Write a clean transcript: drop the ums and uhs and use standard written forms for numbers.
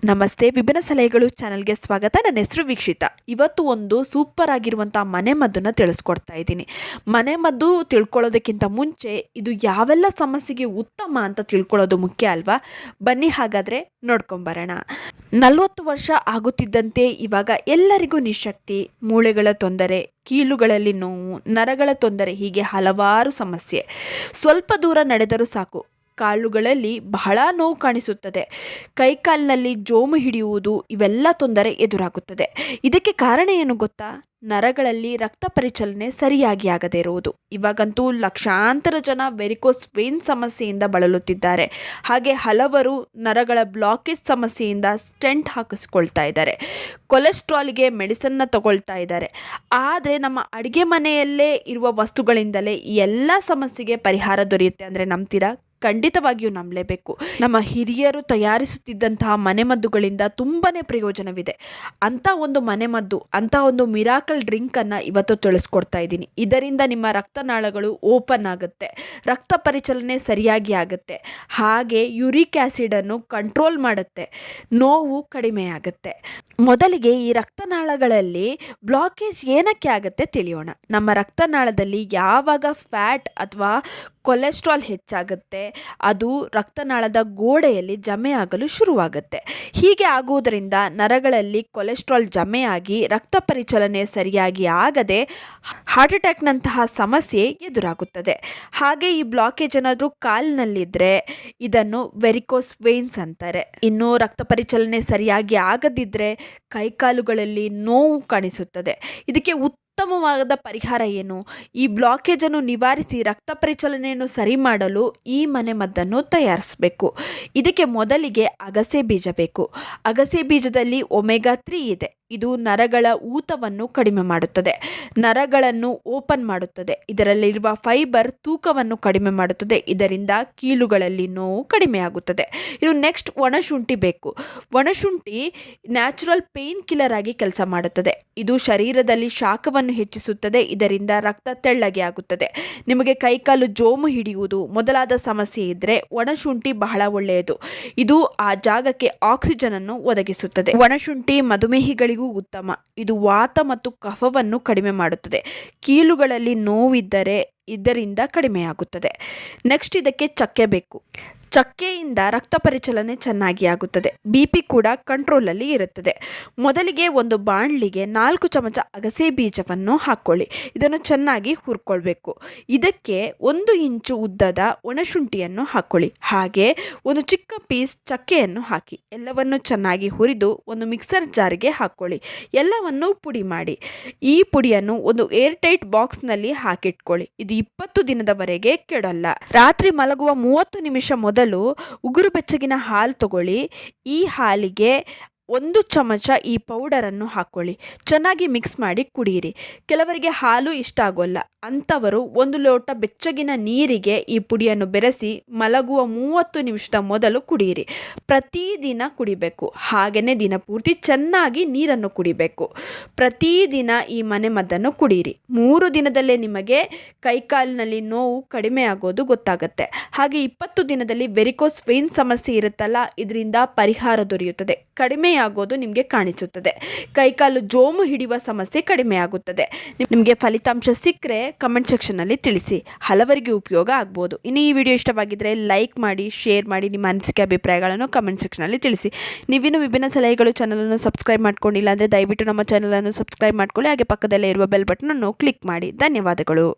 ನಮಸ್ತೆ, ವಿಭಿನ್ನ ಸಲಹೆಗಳು ಚಾನಲ್ಗೆ ಸ್ವಾಗತ. ನನ್ನ ಹೆಸರು ವೀಕ್ಷಿತ. ಇವತ್ತು ಒಂದು ಸೂಪರ್ ಆಗಿರುವಂಥ ಮನೆಮದ್ದನ್ನು ತಿಳಿಸ್ಕೊಡ್ತಾ ಇದ್ದೀನಿ. ಮನೆಮದ್ದು ತಿಳ್ಕೊಳ್ಳೋದಕ್ಕಿಂತ ಮುಂಚೆ ಇದು ಯಾವೆಲ್ಲ ಸಮಸ್ಯೆಗೆ ಉತ್ತಮ ಅಂತ ತಿಳ್ಕೊಳ್ಳೋದು ಮುಖ್ಯ ಅಲ್ವಾ? ಬನ್ನಿ ಹಾಗಾದರೆ ನೋಡ್ಕೊಂಬರೋಣ. 40 ವರ್ಷ ಆಗುತ್ತಿದ್ದಂತೆ ಇವಾಗ ಎಲ್ಲರಿಗೂ ನಿಶಕ್ತಿ, ಮೂಳೆಗಳ ತೊಂದರೆ, ಕೀಲುಗಳಲ್ಲಿ ನೋವು, ನರಗಳ ತೊಂದರೆ, ಹೀಗೆ ಹಲವಾರು ಸಮಸ್ಯೆ. ಸ್ವಲ್ಪ ದೂರ ನಡೆದರೂ ಸಾಕು ಕಾಲುಗಳಲ್ಲಿ ಬಹಳ ನೋವು ಕಾಣಿಸುತ್ತದೆ. ಕೈಕಾಲಿನಲ್ಲಿ ಜೋಮು ಹಿಡಿಯುವುದು, ಇವೆಲ್ಲ ತೊಂದರೆ ಎದುರಾಗುತ್ತದೆ. ಇದಕ್ಕೆ ಕಾರಣ ಏನು ಗೊತ್ತಾ? ನರಗಳಲ್ಲಿ ರಕ್ತ ಪರಿಚಲನೆ ಸರಿಯಾಗಿ ಆಗದೇ ಇರುವುದು. ಇವಾಗಂತೂ ಲಕ್ಷಾಂತರ ಜನ ವೆರಿಕೋಸ್ ವೇನ್ ಸಮಸ್ಯೆಯಿಂದ ಬಳಲುತ್ತಿದ್ದಾರೆ. ಹಾಗೆ ಹಲವರು ನರಗಳ ಬ್ಲಾಕೇಜ್ ಸಮಸ್ಯೆಯಿಂದ ಸ್ಟೆಂಟ್ ಹಾಕಿಸ್ಕೊಳ್ತಾ ಇದ್ದಾರೆ. ಕೊಲೆಸ್ಟ್ರಾಲ್ಗೆ ಮೆಡಿಸನ್ನ ತಗೊಳ್ತಾ ಇದ್ದಾರೆ. ಆದರೆ ನಮ್ಮ ಅಡುಗೆ ಮನೆಯಲ್ಲೇ ಇರುವ ವಸ್ತುಗಳಿಂದಲೇ ಈ ಎಲ್ಲ ಸಮಸ್ಯೆಗೆ ಪರಿಹಾರ ದೊರೆಯುತ್ತೆ ಅಂದರೆ ನಂಬ್ತೀರಾ? ಖಂಡಿತವಾಗಿಯೂ ನಂಬಲೇಬೇಕು. ನಮ್ಮ ಹಿರಿಯರು ತಯಾರಿಸುತ್ತಿದ್ದಂತಹ ಮನೆಮದ್ದುಗಳಿಂದ ತುಂಬಾ ಪ್ರಯೋಜನವಿದೆ. ಅಂಥ ಒಂದು ಮನೆಮದ್ದು, ಅಂಥ ಒಂದು ಮಿರಾಕಲ್ ಡ್ರಿಂಕನ್ನು ಇವತ್ತು ತಿಳಿಸ್ಕೊಡ್ತಾ ಇದ್ದೀನಿ. ಇದರಿಂದ ನಿಮ್ಮ ರಕ್ತನಾಳಗಳು ಓಪನ್ ಆಗುತ್ತೆ, ರಕ್ತ ಪರಿಚಲನೆ ಸರಿಯಾಗಿ ಆಗುತ್ತೆ, ಹಾಗೆ ಯೂರಿಕ್ ಆ್ಯಸಿಡನ್ನು ಕಂಟ್ರೋಲ್ ಮಾಡುತ್ತೆ, ನೋವು ಕಡಿಮೆ ಆಗುತ್ತೆ. ಮೊದಲಿಗೆ ಈ ರಕ್ತನಾಳಗಳಲ್ಲಿ ಬ್ಲಾಕೇಜ್ ಏನಕ್ಕೆ ಆಗುತ್ತೆ ತಿಳಿಯೋಣ. ನಮ್ಮ ರಕ್ತನಾಳದಲ್ಲಿ ಯಾವಾಗ ಫ್ಯಾಟ್ ಅಥವಾ ಕೊಲೆಸ್ಟ್ರಾಲ್ ಹೆಚ್ಚಾಗುತ್ತೆ, ಅದು ರಕ್ತನಾಳದ ಗೋಡೆಯಲ್ಲಿ ಜಮೆ ಆಗಲು ಶುರುವಾಗುತ್ತೆ. ಹೀಗೆ ಆಗುವುದರಿಂದ ನರಗಳಲ್ಲಿ ಕೊಲೆಸ್ಟ್ರಾಲ್ ಜಮೆಯಾಗಿ ರಕ್ತ ಪರಿಚಲನೆ ಸರಿಯಾಗಿ ಆಗದೆ ಹಾರ್ಟ್ ಅಟ್ಯಾಕ್ನಂತಹ ಸಮಸ್ಯೆ ಎದುರಾಗುತ್ತದೆ. ಹಾಗೆ ಈ ಬ್ಲಾಕೇಜ್ ಏನಾದರೂ ಕಾಲಿನಲ್ಲಿದ್ದರೆ ಇದನ್ನು ವೆರಿಕೋಸ್ ವೇನ್ಸ್ ಅಂತಾರೆ. ಇನ್ನು ರಕ್ತ ಪರಿಚಲನೆ ಸರಿಯಾಗಿ ಆಗದಿದ್ದರೆ ಕೈಕಾಲುಗಳಲ್ಲಿ ನೋವು ಕಾಣಿಸುತ್ತದೆ. ಇದಕ್ಕೆ ಉತ್ತಮವಾದ ಪರಿಹಾರ ಏನು? ಈ ಬ್ಲಾಕೇಜನ್ನು ನಿವಾರಿಸಿ ರಕ್ತ ಪರಿಚಲನೆಯನ್ನು ಸರಿ ಮಾಡಲು ಈ ಮನೆಮದ್ದನ್ನು ತಯಾರಿಸಬೇಕು. ಇದಕ್ಕೆ ಮೊದಲಿಗೆ ಅಗಸೆ ಬೀಜ ಬೇಕು. ಅಗಸೆ ಬೀಜದಲ್ಲಿ ಒಮೆಗಾ 3 ಇದೆ. ಇದು ನರಗಳ ಊತವನ್ನು ಕಡಿಮೆ ಮಾಡುತ್ತದೆ, ನರಗಳನ್ನು ಓಪನ್ ಮಾಡುತ್ತದೆ. ಇದರಲ್ಲಿರುವ ಫೈಬರ್ ತೂಕವನ್ನು ಕಡಿಮೆ ಮಾಡುತ್ತದೆ. ಇದರಿಂದ ಕೀಲುಗಳಲ್ಲಿ ನೋವು ಕಡಿಮೆಯಾಗುತ್ತದೆ. ಇದು ನೆಕ್ಸ್ಟ್ ಒಣಶುಂಠಿ ಬೇಕು. ಒಣಶುಂಠಿ ನ್ಯಾಚುರಲ್ ಪೇನ್ ಕಿಲ್ಲರ್ ಆಗಿ ಕೆಲಸ ಮಾಡುತ್ತದೆ. ಇದು ಶರೀರದಲ್ಲಿ ಶಾಖವನ್ನು ಹೆಚ್ಚಿಸುತ್ತದೆ. ಇದರಿಂದ ರಕ್ತ ತೆಳ್ಳಗೆ ಆಗುತ್ತದೆ. ನಿಮಗೆ ಕೈಕಾಲು ಜೋಮು ಹಿಡಿಯುವುದು ಮೊದಲಾದ ಸಮಸ್ಯೆ ಇದ್ದರೆ ಒಣಶುಂಠಿ ಬಹಳ ಒಳ್ಳೆಯದು. ಇದು ಆ ಜಾಗಕ್ಕೆ ಆಕ್ಸಿಜನ್ ಅನ್ನು ಒದಗಿಸುತ್ತದೆ. ಒಣಶುಂಠಿ ಮಧುಮೇಹಿಗಳಿಗೂ ಉತ್ತಮ. ಇದು ವಾತ ಮತ್ತು ಕಫವನ್ನು ಕಡಿಮೆ ಮಾಡುತ್ತದೆ. ಕೀಲುಗಳಲ್ಲಿ ನೋವಿದ್ದರೆ ಇದರಿಂದ ಕಡಿಮೆಯಾಗುತ್ತದೆ. ನೆಕ್ಸ್ಟ್ ಇದಕ್ಕೆ ಚಕ್ಕೆ ಬೇಕು. ಚಕ್ಕೆಯಿಂದ ರಕ್ತ ಪರಿಚಲನೆ ಚೆನ್ನಾಗಿ ಆಗುತ್ತದೆ. BP ಕೂಡ ಕಂಟ್ರೋಲಲ್ಲಿ ಇರುತ್ತದೆ. ಮೊದಲಿಗೆ ಒಂದು ಬಾಣಲಿಗೆ 4 ಚಮಚ ಅಗಸೆ ಬೀಜವನ್ನು ಹಾಕ್ಕೊಳ್ಳಿ. ಇದನ್ನು ಚೆನ್ನಾಗಿ ಹುರ್ಕೊಳ್ಬೇಕು. ಇದಕ್ಕೆ 1 ಇಂಚು ಉದ್ದದ ಒಣಶುಂಠಿಯನ್ನು ಹಾಕ್ಕೊಳ್ಳಿ. ಹಾಗೆ ಒಂದು ಚಿಕ್ಕ ಪೀಸ್ ಚಕ್ಕೆಯನ್ನು ಹಾಕಿ ಎಲ್ಲವನ್ನು ಚೆನ್ನಾಗಿ ಹುರಿದು ಒಂದು ಮಿಕ್ಸರ್ ಜಾರ್ಗೆ ಹಾಕ್ಕೊಳ್ಳಿ. ಎಲ್ಲವನ್ನು ಪುಡಿ ಮಾಡಿ ಈ ಪುಡಿಯನ್ನು ಒಂದು ಏರ್ ಟೈಟ್ ಬಾಕ್ಸ್ನಲ್ಲಿ ಹಾಕಿಟ್ಕೊಳ್ಳಿ. ಇದು 20 ದಿನದವರೆಗೆ ಕೆಡಲ್ಲ. ರಾತ್ರಿ ಮಲಗುವ 30 ನಿಮಿಷ ಮೊದಲು ಉಗುರು ಬೆಚ್ಚಗಿನ ಹಾಲು ತಗೊಳ್ಳಿ. ಈ ಹಾಲಿಗೆ 1 ಚಮಚ ಈ ಪೌಡರನ್ನು ಹಾಕ್ಕೊಳ್ಳಿ. ಚೆನ್ನಾಗಿ ಮಿಕ್ಸ್ ಮಾಡಿ ಕುಡಿಯಿರಿ. ಕೆಲವರಿಗೆ ಹಾಲು ಇಷ್ಟ ಆಗೋಲ್ಲ, ಅಂಥವರು 1 ಲೋಟ ಬೆಚ್ಚಗಿನ ನೀರಿಗೆ ಈ ಪುಡಿಯನ್ನು ಬೆರೆಸಿ ಮಲಗುವ 30 ನಿಮಿಷದ ಮೊದಲು ಕುಡಿಯಿರಿ. ಪ್ರತಿದಿನ ಕುಡಿಬೇಕು. ಹಾಗೆಯೇ ದಿನಪೂರ್ತಿ ಚೆನ್ನಾಗಿ ನೀರನ್ನು ಕುಡಿಬೇಕು. ಪ್ರತಿದಿನ ಈ ಮನೆಮದ್ದನ್ನು ಕುಡಿಯಿರಿ. 3 ದಿನದಲ್ಲೇ ನಿಮಗೆ ಕೈಕಾಲಿನಲ್ಲಿ ನೋವು ಕಡಿಮೆ ಆಗೋದು ಗೊತ್ತಾಗುತ್ತೆ. ಹಾಗೆ 20 ದಿನದಲ್ಲಿ ವೆರಿಕೋಸ್ ವೇನ್ ಸಮಸ್ಯೆ ಇರುತ್ತಲ್ಲ, ಇದರಿಂದ ಪರಿಹಾರ ದೊರೆಯುತ್ತದೆ. ಕಡಿಮೆ ಆಗೋದು ನಿಮಗೆ ಕಾಣಿಸುತ್ತದೆ. ಕೈಕಾಲು ಜೋಮು ಹಿಡಿಯುವ ಸಮಸ್ಯೆ ಕಡಿಮೆ ಆಗುತ್ತದೆ. ನಿಮಗೆ ಫಲಿತಾಂಶ ಸಿಕ್ಕರೆ ಕಮೆಂಟ್ ಸೆಕ್ಷನಲ್ಲಿ ತಿಳಿಸಿ. ಹಲವರಿಗೆ ಉಪಯೋಗ ಆಗ್ಬೋದು. ಇನ್ನು ಈ ವಿಡಿಯೋ ಇಷ್ಟವಾಗಿದ್ದರೆ ಲೈಕ್ ಮಾಡಿ, ಶೇರ್ ಮಾಡಿ. ನಿಮ್ಮ ಅನಿಸಿಕೆ ಅಭಿಪ್ರಾಯಗಳನ್ನು ಕಮೆಂಟ್ ಸೆಕ್ಷನಲ್ಲಿ ತಿಳಿಸಿ. ನೀವಿನ್ನು ವಿಭಿನ್ನ ಸಲಹೆಗಳು ಚಾನಲನ್ನು ಸಬ್ಸ್ಕ್ರೈಬ್ ಮಾಡ್ಕೊಂಡಿಲ್ಲ ಅಂದರೆ ದಯವಿಟ್ಟು ನಮ್ಮ ಚಾನಲನ್ನು ಸಬ್ಸ್ಕ್ರೈಬ್ ಮಾಡ್ಕೊಳ್ಳಿ. ಹಾಗೆ ಪಕ್ಕದಲ್ಲೇ ಇರುವ ಬೆಲ್ ಬಟನನ್ನು ಕ್ಲಿಕ್ ಮಾಡಿ. ಧನ್ಯವಾದಗಳು.